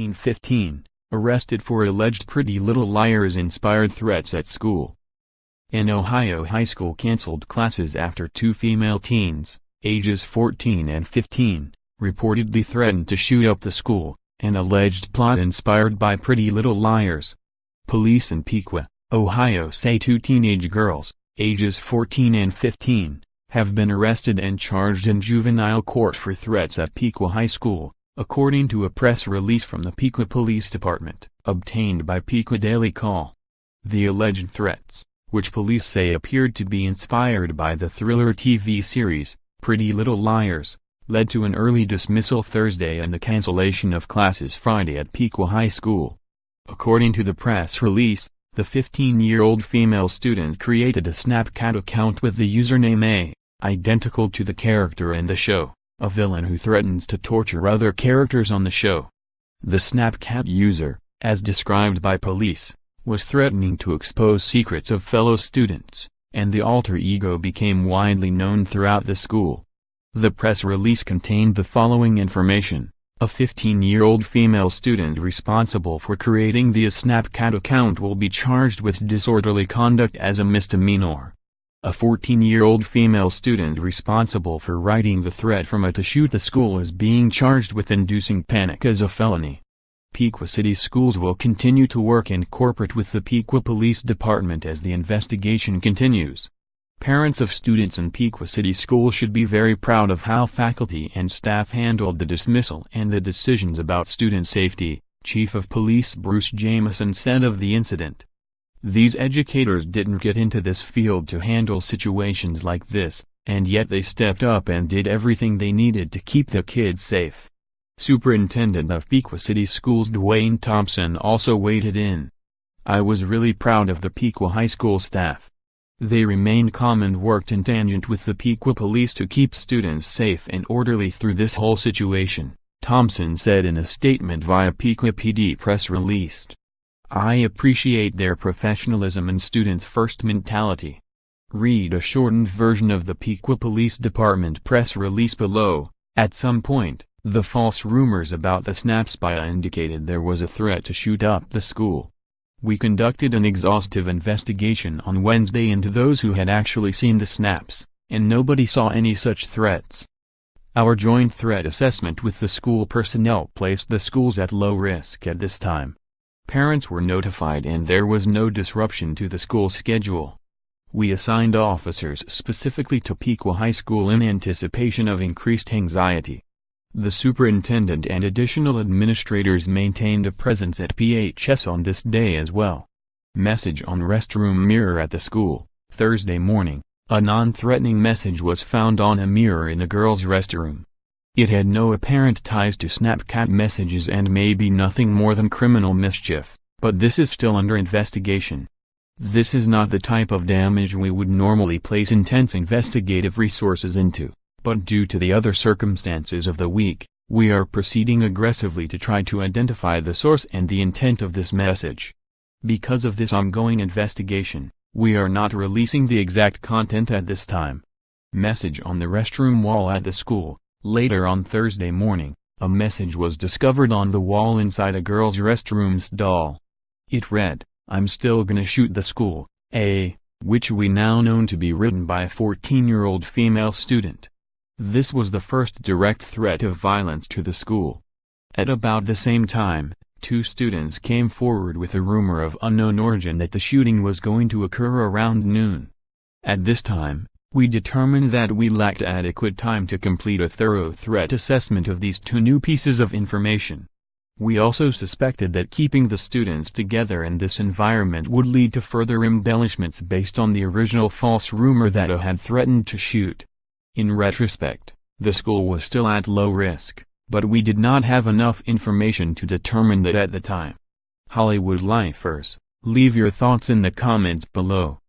14-15, arrested for alleged Pretty Little Liars-inspired threats at school. An Ohio high school canceled classes after two female teens, ages 14 and 15, reportedly threatened to shoot up the school, an alleged plot inspired by Pretty Little Liars. Police in Piqua, Ohio say two teenage girls, ages 14 and 15, have been arrested and charged in juvenile court for threats at Piqua High School, according to a press release from the Piqua Police Department, obtained by Piqua Daily Call. The alleged threats, which police say appeared to be inspired by the thriller TV series, Pretty Little Liars, led to an early dismissal Thursday and the cancellation of classes Friday at Piqua High School. According to the press release, the 15-year-old female student created a Snapchat account with the username A, identical to the character in the show, a villain who threatens to torture other characters on the show. The Snapchat user, as described by police, was threatening to expose secrets of fellow students, and the alter ego became widely known throughout the school. The press release contained the following information: a 15-year-old female student responsible for creating the Snapchat account will be charged with disorderly conduct as a misdemeanor. A 14-year-old female student responsible for writing the threat from A to shoot the school is being charged with inducing panic as a felony. Piqua City Schools will continue to work and cooperate with the Piqua Police Department as the investigation continues. Parents of students in Piqua City Schools should be very proud of how faculty and staff handled the dismissal and the decisions about student safety, Chief of Police Bruce Jamison said of the incident. These educators didn't get into this field to handle situations like this, and yet they stepped up and did everything they needed to keep the kids safe. Superintendent of Piqua City Schools Dwayne Thompson also weighed in. "I was really proud of the Piqua High School staff. They remained calm and worked in tangent with the Piqua Police to keep students safe and orderly through this whole situation," Thompson said in a statement via Piqua PD press release. "I appreciate their professionalism and students-first mentality." Read a shortened version of the Piqua Police Department press release below. At some point, the false rumors about the Snapspy indicated there was a threat to shoot up the school. "We conducted an exhaustive investigation on Wednesday into those who had actually seen the snaps, and nobody saw any such threats. Our joint threat assessment with the school personnel placed the schools at low risk at this time. Parents were notified and there was no disruption to the school schedule. We assigned officers specifically to Piqua High School in anticipation of increased anxiety." The superintendent and additional administrators maintained a presence at PHS on this day as well. Message on restroom mirror at the school. Thursday morning, a non-threatening message was found on a mirror in a girls' restroom. It had no apparent ties to Snapchat messages and may be nothing more than criminal mischief, but this is still under investigation. This is not the type of damage we would normally place intense investigative resources into, but due to the other circumstances of the week, we are proceeding aggressively to try to identify the source and the intent of this message. Because of this ongoing investigation, we are not releasing the exact content at this time. Message on the restroom wall at the school. Later on Thursday morning, a message was discovered on the wall inside a girls' restroom stall. It read, "I'm still gonna shoot the school, which we now know to be written by a 14-year-old female student. This was the first direct threat of violence to the school. At about the same time, two students came forward with a rumor of unknown origin that the shooting was going to occur around noon. At this time, we determined that we lacked adequate time to complete a thorough threat assessment of these two new pieces of information. We also suspected that keeping the students together in this environment would lead to further embellishments based on the original false rumor that A had threatened to shoot. In retrospect, the school was still at low risk, but we did not have enough information to determine that at the time." Hollywood Lifers, leave your thoughts in the comments below.